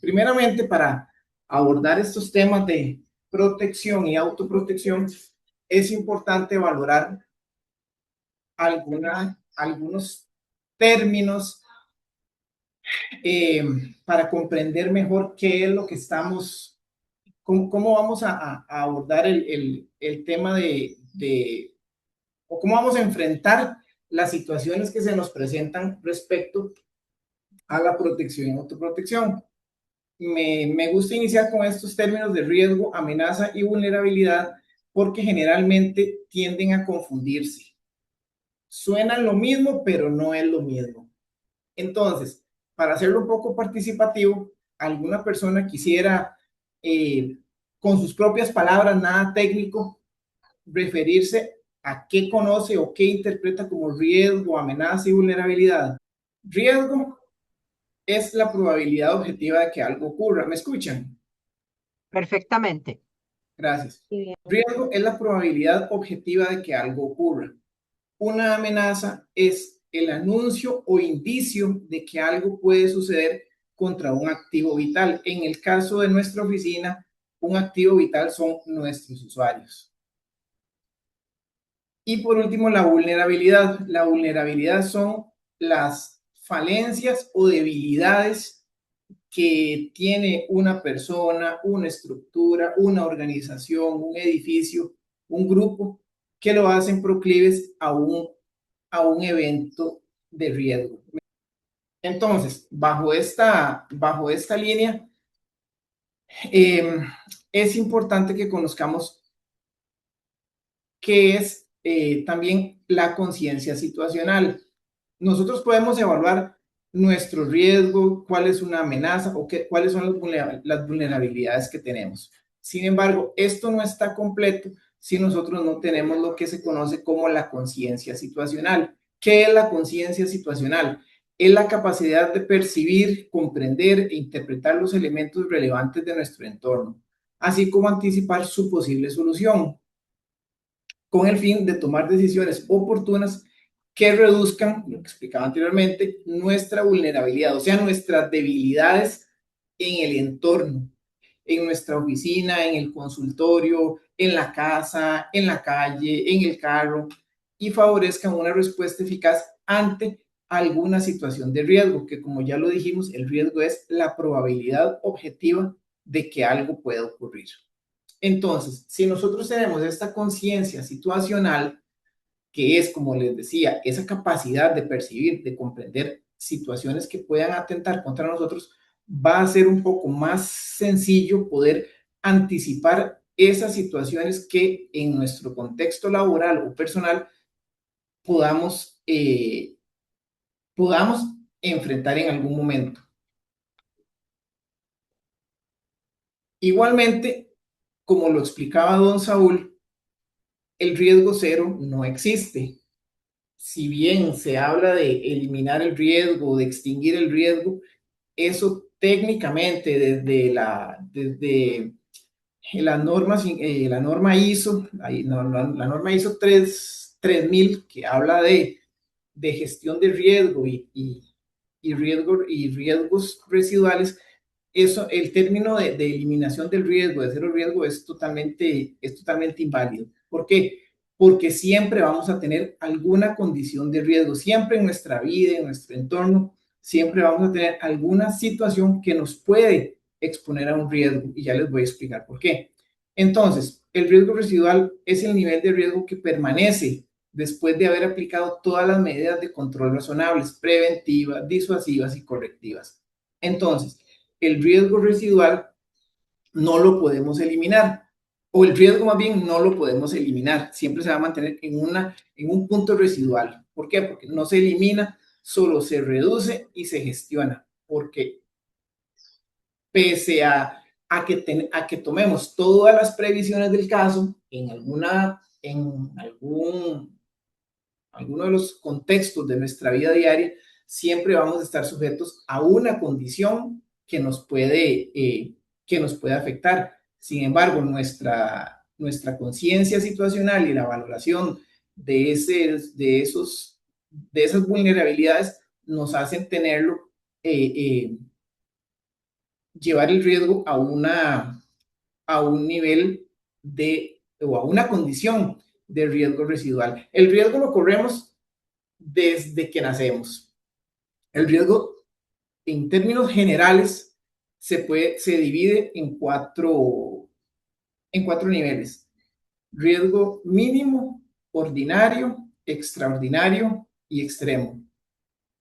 Primeramente, para abordar estos temas de protección y autoprotección, es importante valorar algunos términos para comprender mejor qué es lo que estamos, cómo vamos a abordar el tema o cómo vamos a enfrentar las situaciones que se nos presentan respecto a la protección y autoprotección. Me gusta iniciar con estos términos de riesgo, amenaza y vulnerabilidad porque generalmente tienden a confundirse. Suenan lo mismo, pero no es lo mismo. Entonces, para hacerlo un poco participativo, alguna persona quisiera, con sus propias palabras, nada técnico, referirse a qué conoce o qué interpreta como riesgo, amenaza y vulnerabilidad. Riesgo es la probabilidad objetiva de que algo ocurra. ¿Me escuchan? Perfectamente. Gracias. Riesgo es la probabilidad objetiva de que algo ocurra. Una amenaza es el anuncio o indicio de que algo puede suceder contra un activo vital. En el caso de nuestra oficina, un activo vital son nuestros usuarios. Y por último, la vulnerabilidad. La vulnerabilidad son las falencias o debilidades que tiene una persona, una estructura, una organización, un edificio, un grupo, que lo hacen proclives a un evento de riesgo. Entonces, bajo esta línea, eh, es importante que conozcamos qué es también la conciencia situacional. Nosotros podemos evaluar nuestro riesgo, cuál es una amenaza o cuáles son las vulnerabilidades que tenemos. Sin embargo, esto no está completo si nosotros no tenemos lo que se conoce como la conciencia situacional. ¿Qué es la conciencia situacional? Es la capacidad de percibir, comprender e interpretar los elementos relevantes de nuestro entorno, así como anticipar su posible solución, con el fin de tomar decisiones oportunas que reduzcan, lo que explicaba anteriormente, nuestra vulnerabilidad, o sea, nuestras debilidades en el entorno, en nuestra oficina, en el consultorio, en la casa, en la calle, en el carro, y favorezcan una respuesta eficaz ante alguna situación de riesgo, que como ya lo dijimos, el riesgo es la probabilidad objetiva de que algo pueda ocurrir. Entonces, si nosotros tenemos esta conciencia situacional, que es, como les decía, esa capacidad de percibir, de comprender situaciones que puedan atentar contra nosotros, va a ser un poco más sencillo poder anticipar esas situaciones que en nuestro contexto laboral o personal podamos, podamos enfrentar en algún momento. Igualmente, como lo explicaba don Saúl, el riesgo cero no existe. Si bien se habla de eliminar el riesgo, de extinguir el riesgo, eso técnicamente desde la norma ISO, la norma ISO 3000, que habla de gestión de riesgo y riesgos residuales, eso, el término de eliminación del riesgo, de cero riesgo, es totalmente inválido. ¿Por qué? Porque siempre vamos a tener alguna condición de riesgo, siempre en nuestra vida, en nuestro entorno, siempre vamos a tener alguna situación que nos puede exponer a un riesgo, y ya les voy a explicar por qué. Entonces, el riesgo residual es el nivel de riesgo que permanece después de haber aplicado todas las medidas de control razonables, preventivas, disuasivas y correctivas. Entonces, el riesgo residual no lo podemos eliminar, o el riesgo más bien no lo podemos eliminar, siempre se va a mantener en un punto residual. ¿Por qué? Porque no se elimina, solo se reduce y se gestiona, porque pese a que tomemos todas las previsiones del caso, alguno de los contextos de nuestra vida diaria, siempre vamos a estar sujetos a una condición que nos puede afectar. Sin embargo, nuestra conciencia situacional y la valoración de esas vulnerabilidades nos hacen tenerlo, llevar el riesgo a un nivel o a una condición de riesgo residual. El riesgo lo corremos desde que nacemos. El riesgo, en términos generales, se divide en cuatro niveles: riesgo mínimo, ordinario, extraordinario y extremo.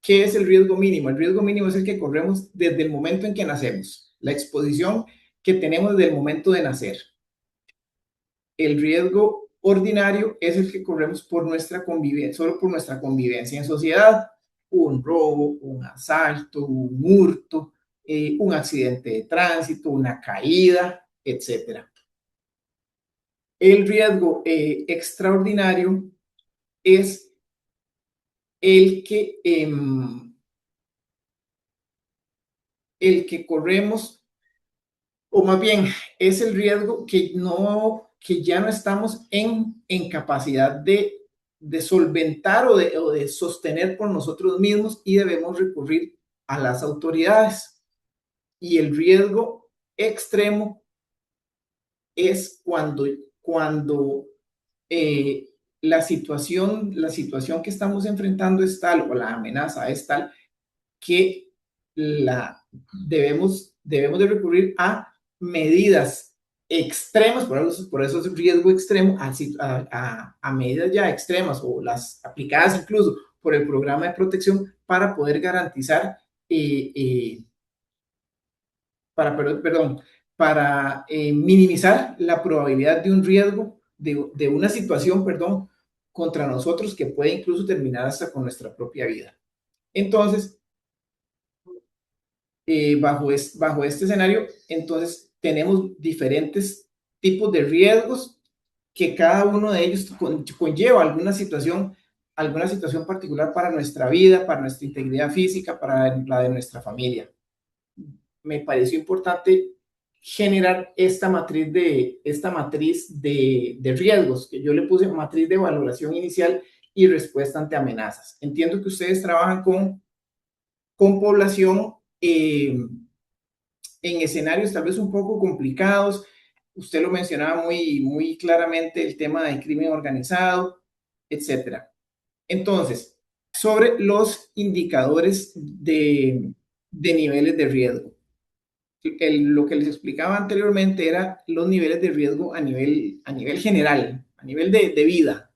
¿Qué es el riesgo mínimo? El riesgo mínimo es el que corremos desde el momento en que nacemos, la exposición que tenemos desde el momento de nacer. El riesgo ordinario es el que corremos por nuestra convivencia, solo por nuestra convivencia en sociedad: un robo, un asalto, un hurto, un accidente de tránsito, una caída, etcétera. El riesgo extraordinario es el que, el que corremos, o más bien es el riesgo que ya no estamos en capacidad de solventar o de sostener por nosotros mismos y debemos recurrir a las autoridades. Y el riesgo extremo es cuando eh, la situación que estamos enfrentando es tal, o la amenaza es tal, que debemos de recurrir a medidas extremas, por eso es riesgo extremo, a medidas ya extremas o las aplicadas incluso por el programa de protección para poder garantizar, eh, eh, perdón, para minimizar la probabilidad de un riesgo, de una situación, perdón, contra nosotros que puede incluso terminar hasta con nuestra propia vida. Entonces, bajo este escenario, entonces tenemos diferentes tipos de riesgos que cada uno de ellos conlleva alguna situación particular para nuestra vida, para nuestra integridad física, para la de nuestra familia. Me pareció importante generar esta matriz de riesgos, que yo le puse matriz de valoración inicial y respuesta ante amenazas. Entiendo que ustedes trabajan con población en escenarios tal vez un poco complicados. Usted lo mencionaba muy claramente, el tema del crimen organizado, etcétera. Entonces, sobre los indicadores de niveles de riesgo. Lo que les explicaba anteriormente era los niveles de riesgo a nivel general, a nivel de vida,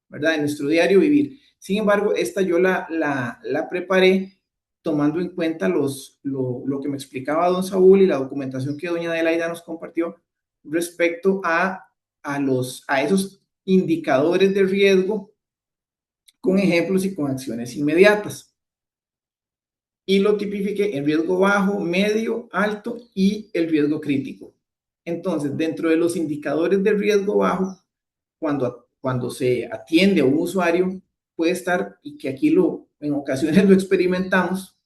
¿verdad? En nuestro diario vivir. Sin embargo, esta yo la preparé tomando en cuenta lo que me explicaba don Saúl y la documentación que doña Adelaida nos compartió respecto a esos indicadores de riesgo con ejemplos y con acciones inmediatas. Y lo tipifiqué en riesgo bajo, medio, alto y el riesgo crítico. Entonces, dentro de los indicadores de riesgo bajo, cuando se atiende a un usuario, puede estar, y que aquí en ocasiones lo experimentamos,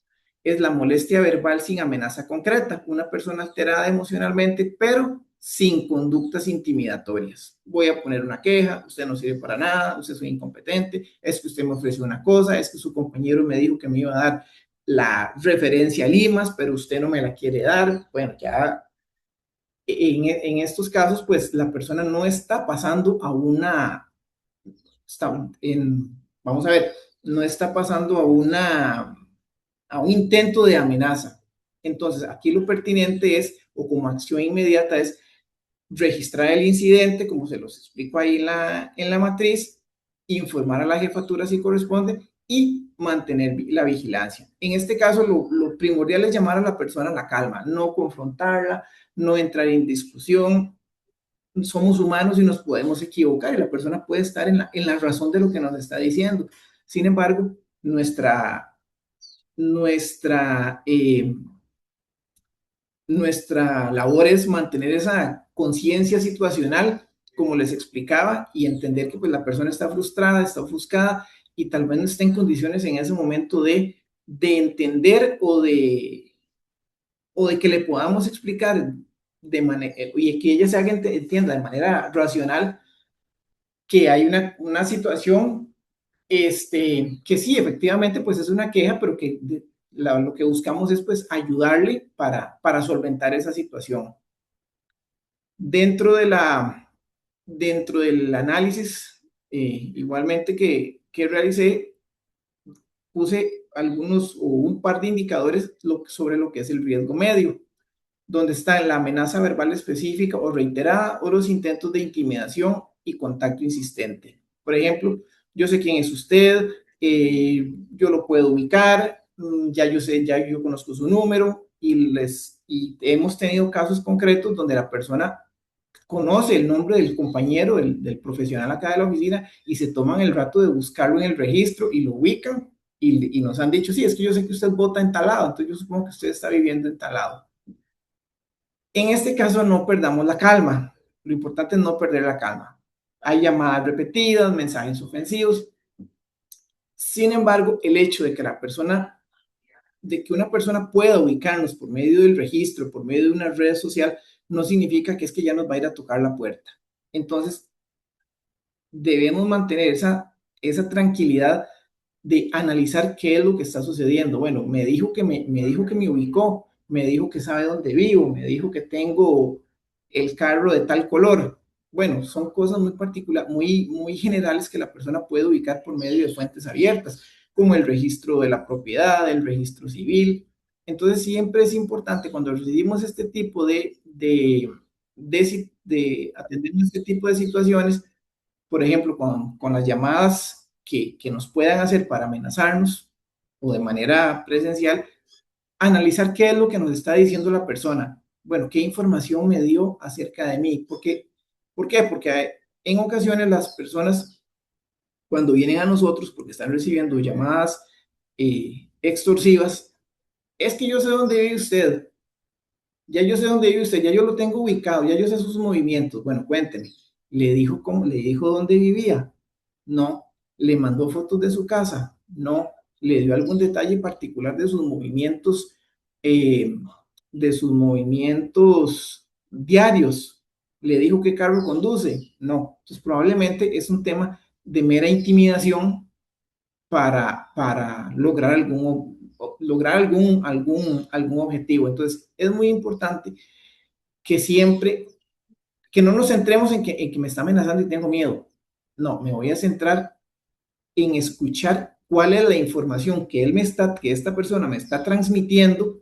es la molestia verbal sin amenaza concreta. Una persona alterada emocionalmente, pero sin conductas intimidatorias. Voy a poner una queja: usted no sirve para nada, usted es un incompetente, es que usted me ofreció una cosa, es que su compañero me dijo que me iba a dar la referencia a Limas, pero usted no me la quiere dar. Bueno, ya en estos casos, pues la persona no está pasando a vamos a ver, no está pasando a un intento de amenaza. Entonces, aquí lo pertinente es, o como acción inmediata, es registrar el incidente, como se los explico ahí en la matriz, informar a la jefatura si corresponde y mantener la vigilancia. En este caso, lo primordial es llamar a la persona a la calma, no confrontarla, no entrar en discusión. Somos humanos y nos podemos equivocar y la persona puede estar en la razón de lo que nos está diciendo. Sin embargo, nuestra nuestra labor es mantener esa conciencia situacional, como les explicaba, y entender que pues, la persona está frustrada, está ofuscada y tal vez no está en condiciones en ese momento de entender o de que le podamos explicar de manera, y que ella se haga entienda de manera racional que hay una situación que sí, efectivamente, pues es una queja, pero que lo que buscamos es pues ayudarle para solventar esa situación. Dentro, de dentro del análisis, igualmente que realicé, puse algunos o un par de indicadores sobre lo que es el riesgo medio, donde está la amenaza verbal específica o reiterada o los intentos de intimidación y contacto insistente. Por ejemplo, yo sé quién es usted, yo lo puedo ubicar, ya yo sé, ya yo conozco su número y hemos tenido casos concretos donde la persona conoce el nombre del compañero, del profesional acá de la oficina y se toman el rato de buscarlo en el registro y lo ubican y nos han dicho, sí, es que yo sé que usted vota en tal lado, entonces yo supongo que usted está viviendo en tal lado. En este caso no perdamos la calma, lo importante es no perder la calma. Hay llamadas repetidas, mensajes ofensivos. Sin embargo, el hecho de que una persona pueda ubicarnos por medio del registro, por medio de una red social, no significa que es que ya nos va a ir a tocar la puerta. Entonces, debemos mantener esa tranquilidad de analizar qué es lo que está sucediendo. Bueno, me dijo que me ubicó, me dijo que sabe dónde vivo, me dijo que tengo el carro de tal color. Bueno, son cosas muy particulares, muy generales que la persona puede ubicar por medio de fuentes abiertas, como el registro de la propiedad, el registro civil. Entonces, siempre es importante cuando recibimos este tipo de atender este tipo de situaciones, por ejemplo, con las llamadas que nos puedan hacer para amenazarnos o de manera presencial, analizar qué es lo que nos está diciendo la persona. Bueno, qué información me dio acerca de mí. ¿Por qué? Porque en ocasiones las personas, cuando vienen a nosotros, porque están recibiendo llamadas extorsivas, es que yo sé dónde vive usted, ya yo sé dónde vive usted, ya yo lo tengo ubicado, ya yo sé sus movimientos. Bueno, cuénteme. ¿Le dijo cómo, le dijo dónde vivía? No. ¿Le mandó fotos de su casa? No. ¿Le dio algún detalle particular eh, de sus movimientos diarios? ¿Le dijo qué carro conduce? No. Entonces probablemente es un tema de mera intimidación para lograr algún objetivo. Entonces, es muy importante que siempre, que no nos centremos en que me está amenazando y tengo miedo. No, me voy a centrar en escuchar cuál es la información que esta persona me está transmitiendo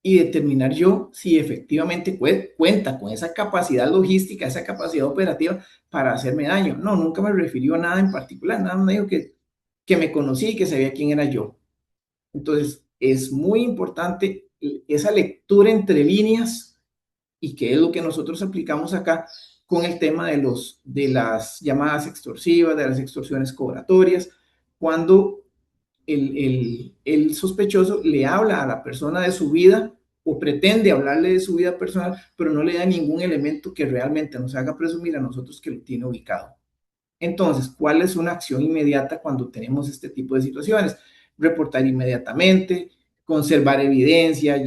y determinar yo si efectivamente cuenta con esa capacidad logística, esa capacidad operativa para hacerme daño. No, nunca me refirió a nada en particular, nada me dijo que me conocí y que sabía quién era yo. Entonces, es muy importante esa lectura entre líneas y que es lo que nosotros aplicamos acá con el tema de las llamadas extorsivas, de las extorsiones cobratorias, cuando el sospechoso le habla a la persona de su vida o pretende hablarle de su vida personal, pero no le da ningún elemento que realmente nos haga presumir a nosotros que lo tiene ubicado. Entonces, ¿cuál es una acción inmediata cuando tenemos este tipo de situaciones? Reportar inmediatamente, conservar evidencia,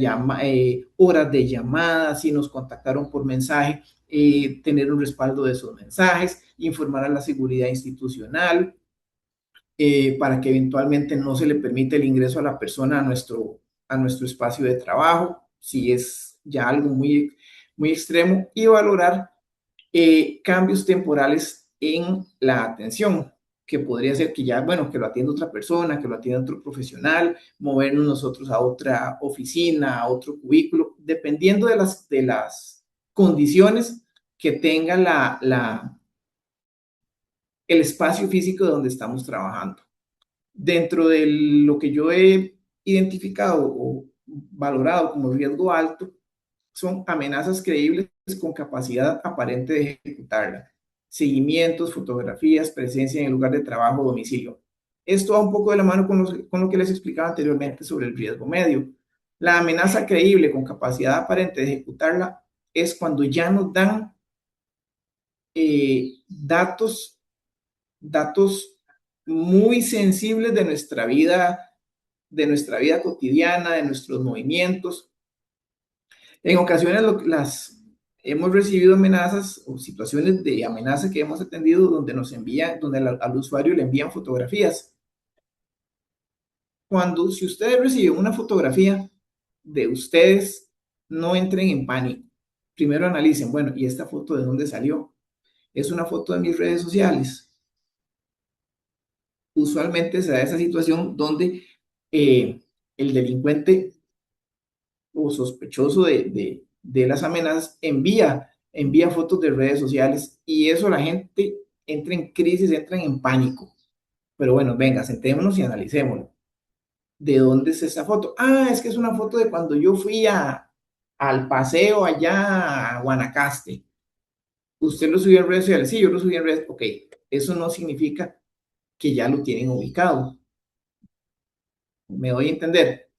horas de llamada, si nos contactaron por mensaje, tener un respaldo de esos mensajes, informar a la seguridad institucional, para que eventualmente no se le permite el ingreso a la persona a nuestro espacio de trabajo, si es ya algo muy extremo, y valorar cambios temporales en la atención, que podría ser que ya, bueno, que lo atienda otra persona, que lo atienda otro profesional, movernos nosotros a otra oficina, a otro cubículo, dependiendo de las condiciones que tenga el espacio físico donde estamos trabajando. Dentro de lo que yo he identificado o valorado como riesgo alto, son amenazas creíbles con capacidad aparente de ejecutarla, seguimientos, fotografías, presencia en el lugar de trabajo o domicilio. Esto va un poco de la mano con lo que les explicaba anteriormente sobre el riesgo medio. La amenaza creíble con capacidad aparente de ejecutarla es cuando ya nos dan datos muy sensibles de nuestra vida cotidiana, de nuestros movimientos. En ocasiones hemos recibido amenazas o situaciones de amenaza que hemos atendido donde donde al usuario le envían fotografías si ustedes reciben una fotografía de ustedes, no entren en pánico. Primero analicen, bueno, ¿y esta foto de dónde salió? ¿Es una foto de mis redes sociales? Usualmente se da esa situación donde el delincuente o sospechoso de las amenazas envía fotos de redes sociales y eso la gente entra en crisis, entra en pánico. Pero bueno, venga, sentémonos y analicémoslo. ¿De dónde es esa foto? Ah, es que es una foto de cuando yo fui al paseo allá a Guanacaste. ¿Usted lo subió en redes sociales? Sí, yo lo subí en redes. Ok, eso no significa que ya lo tienen ubicado. ¿Me doy a entender?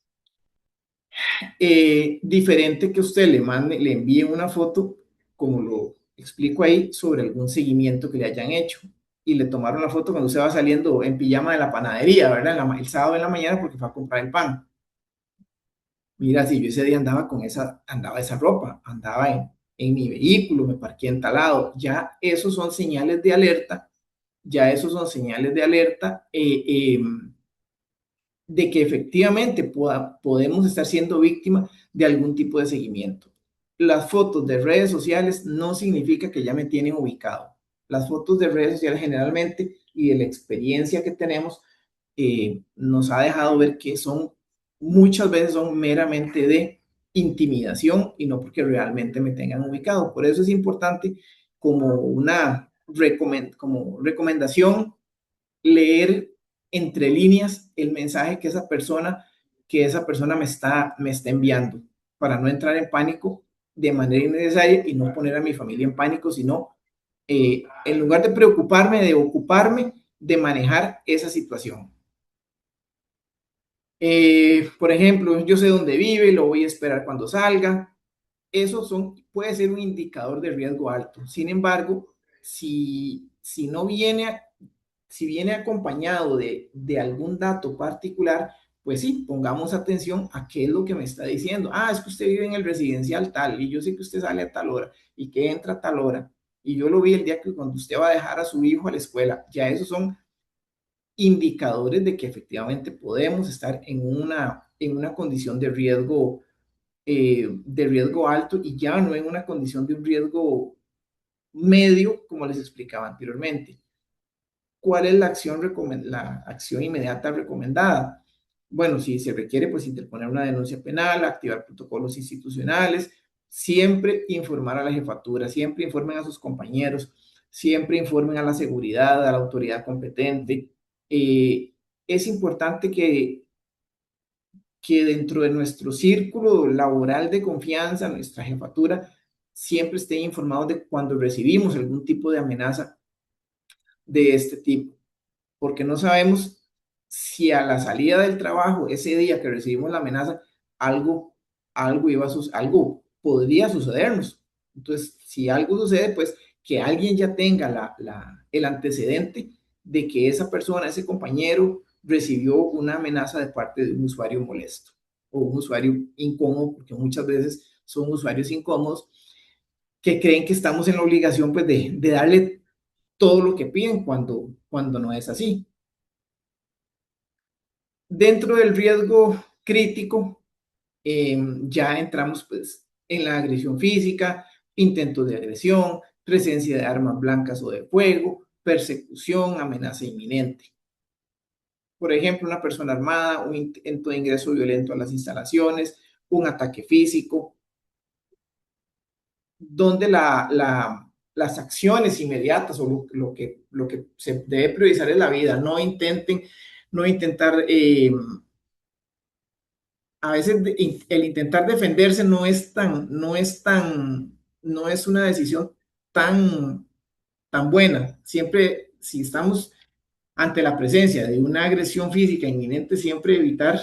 Diferente que usted le envíe una foto, como lo explico ahí, sobre algún seguimiento que le hayan hecho. Y le tomaron la foto cuando usted va saliendo en pijama de la panadería, ¿verdad? El sábado en la mañana porque fue a comprar el pan. Mira, si yo ese día andaba esa ropa, andaba en mi vehículo, me parqué en tal lado, ya esos son señales de alerta, ya esos son señales de alerta de que efectivamente podemos estar siendo víctimas de algún tipo de seguimiento. Las fotos de redes sociales no significa que ya me tienen ubicado. Las fotos de redes sociales generalmente y de la experiencia que tenemos nos ha dejado ver que muchas veces son meramente de intimidación y no porque realmente me tengan ubicado. Por eso es importante como como recomendación leer entre líneas el mensaje que esa persona me está enviando para no entrar en pánico de manera innecesaria y no poner a mi familia en pánico, sino en lugar de preocuparme, de ocuparme de manejar esa situación. Por ejemplo, yo sé dónde vive, lo voy a esperar cuando salga. Puede ser un indicador de riesgo alto. Sin embargo, si no viene, si viene acompañado de algún dato particular, pues sí, pongamos atención a qué es lo que me está diciendo. Ah, es que usted vive en el residencial tal y yo sé que usted sale a tal hora y que entra a tal hora. Y yo lo vi el día que cuando usted va a dejar a su hijo a la escuela. Ya esos son indicadores de que efectivamente podemos estar en una condición de riesgo alto y ya no en una condición de un riesgo medio, como les explicaba anteriormente. ¿Cuál es la acción inmediata recomendada? Bueno, si se requiere, pues interponer una denuncia penal, activar protocolos institucionales, siempre informar a la jefatura, siempre informen a sus compañeros, siempre informen a la seguridad, a la autoridad competente. Es importante que dentro de nuestro círculo laboral de confianza, nuestra jefatura, siempre estén informados de cuando recibimos algún tipo de amenaza de este tipo, porque no sabemos si a la salida del trabajo, ese día que recibimos la amenaza, algo, algo podría sucedernos. Entonces, si algo sucede, pues que alguien ya tenga el antecedente de que esa persona, ese compañero, recibió una amenaza de parte de un usuario molesto o un usuario incómodo, porque muchas veces son usuarios incómodos que creen que estamos en la obligación pues, de darle todo lo que piden cuando no es así. Dentro del riesgo crítico, ya entramos pues, en la agresión física, intentos de agresión, presencia de armas blancas o de fuego, persecución, amenaza inminente. Por ejemplo, una persona armada, un intento de ingreso violento a las instalaciones, un ataque físico, donde las acciones inmediatas o lo que se debe priorizar es la vida. No intentar, a veces el intentar defenderse no es una decisión tan, tan buena. Siempre, si estamos ante la presencia de una agresión física inminente, siempre evitar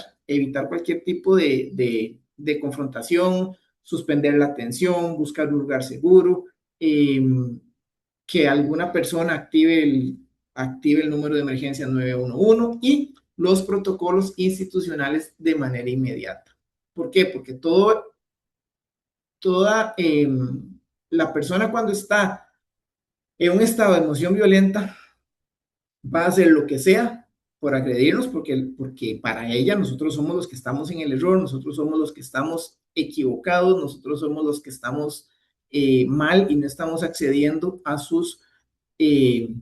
cualquier tipo de confrontación, suspender la atención, buscar un lugar seguro, eh, que alguna persona active el número de emergencia 911 y los protocolos institucionales de manera inmediata. ¿Por qué? Porque toda la persona cuando está en un estado de emoción violenta va a hacer lo que sea por agredirnos, porque para ella nosotros somos los que estamos en el error, nosotros somos los que estamos equivocados, nosotros somos los que estamos mal y no estamos accediendo eh,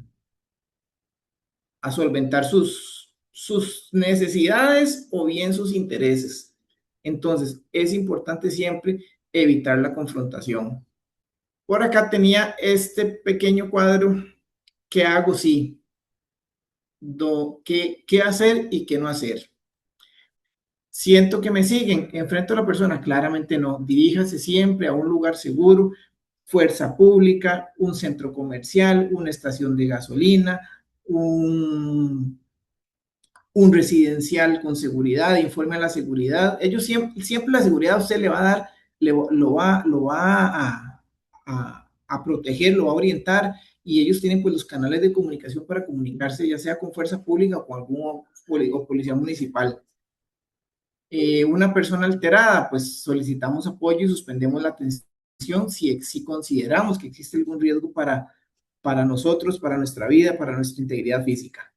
a solventar sus necesidades o bien sus intereses. Entonces, es importante siempre evitar la confrontación. Por acá tenía este pequeño cuadro. ¿Qué hago? Sí. ¿Qué hacer y qué no hacer? Siento que me siguen, enfrento a la persona, claramente no. Diríjase siempre a un lugar seguro, fuerza pública, un centro comercial, una estación de gasolina, un residencial con seguridad, informe a la seguridad. Ellos siempre la seguridad a usted le va a dar, lo va a proteger, lo va a orientar y ellos tienen pues los canales de comunicación para comunicarse, ya sea con fuerza pública o con algún o policía municipal. Una persona alterada, pues solicitamos apoyo y suspendemos la atención si consideramos que existe algún riesgo para nosotros, para nuestra vida, para nuestra integridad física.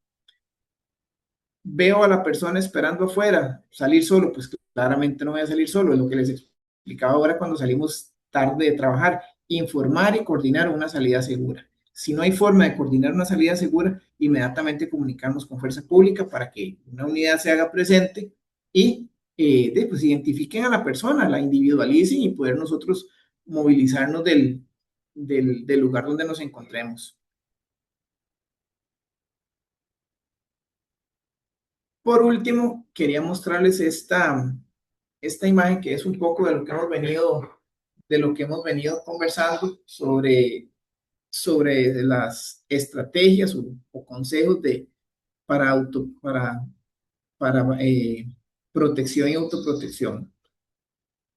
Veo a la persona esperando afuera, salir solo, pues claramente no voy a salir solo, es lo que les explicaba ahora cuando salimos tarde de trabajar, informar y coordinar una salida segura. Si no hay forma de coordinar una salida segura, inmediatamente comunicarnos con fuerza pública para que una unidad se haga presente y pues identifiquen a la persona, la individualicen y poder nosotros movilizarnos del lugar donde nos encontremos. Por último, quería mostrarles esta imagen que es un poco de lo que hemos venido conversando sobre las estrategias o consejos para protección y autoprotección,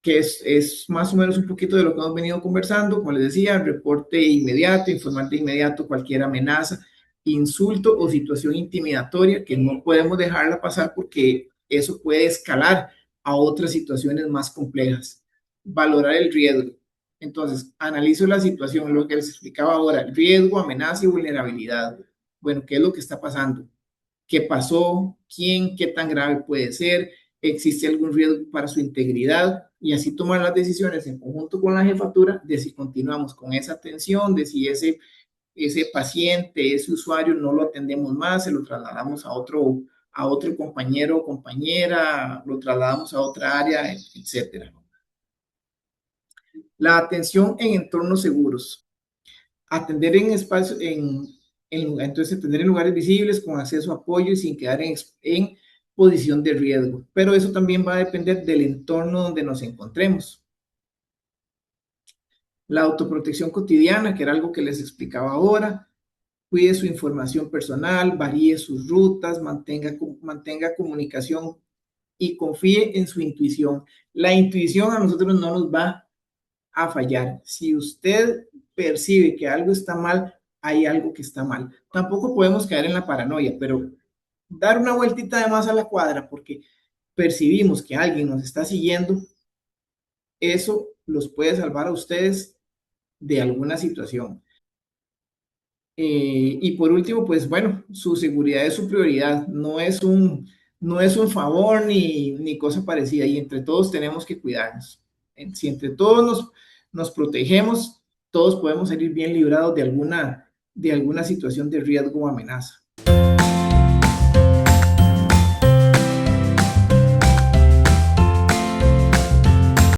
que es más o menos un poquito de lo que hemos venido conversando. Como les decía, reporte inmediato, informar de inmediato cualquier amenaza, insulto o situación intimidatoria que no podemos dejarla pasar porque eso puede escalar a otras situaciones más complejas. Valorar el riesgo. Entonces, analizo la situación, lo que les explicaba ahora, riesgo, amenaza y vulnerabilidad. Bueno, ¿qué es lo que está pasando? ¿Qué pasó? ¿Quién? ¿Qué tan grave puede ser? ¿Existe algún riesgo para su integridad? Y así tomar las decisiones en conjunto con la jefatura de si continuamos con esa atención, de si ese paciente, ese usuario no lo atendemos más, se lo trasladamos a otro compañero o compañera, lo trasladamos a otra área, etcétera. La atención en entornos seguros. Atender en espacios, entonces atender en lugares visibles, con acceso a apoyo y sin quedar en posición de riesgo. Pero eso también va a depender del entorno donde nos encontremos. La autoprotección cotidiana, que era algo que les explicaba ahora. Cuide su información personal, varíe sus rutas, mantenga comunicación y confíe en su intuición. La intuición a nosotros no nos va a fallar. Si usted percibe que algo está mal, hay algo que está mal. Tampoco podemos caer en la paranoia, pero dar una vueltita de más a la cuadra porque percibimos que alguien nos está siguiendo, eso los puede salvar a ustedes de alguna situación. Y por último, pues bueno, su seguridad es su prioridad, no es un favor ni cosa parecida, y entre todos tenemos que cuidarnos. Si entre todos nos protegemos, todos podemos salir bien librados de alguna situación de riesgo o amenaza.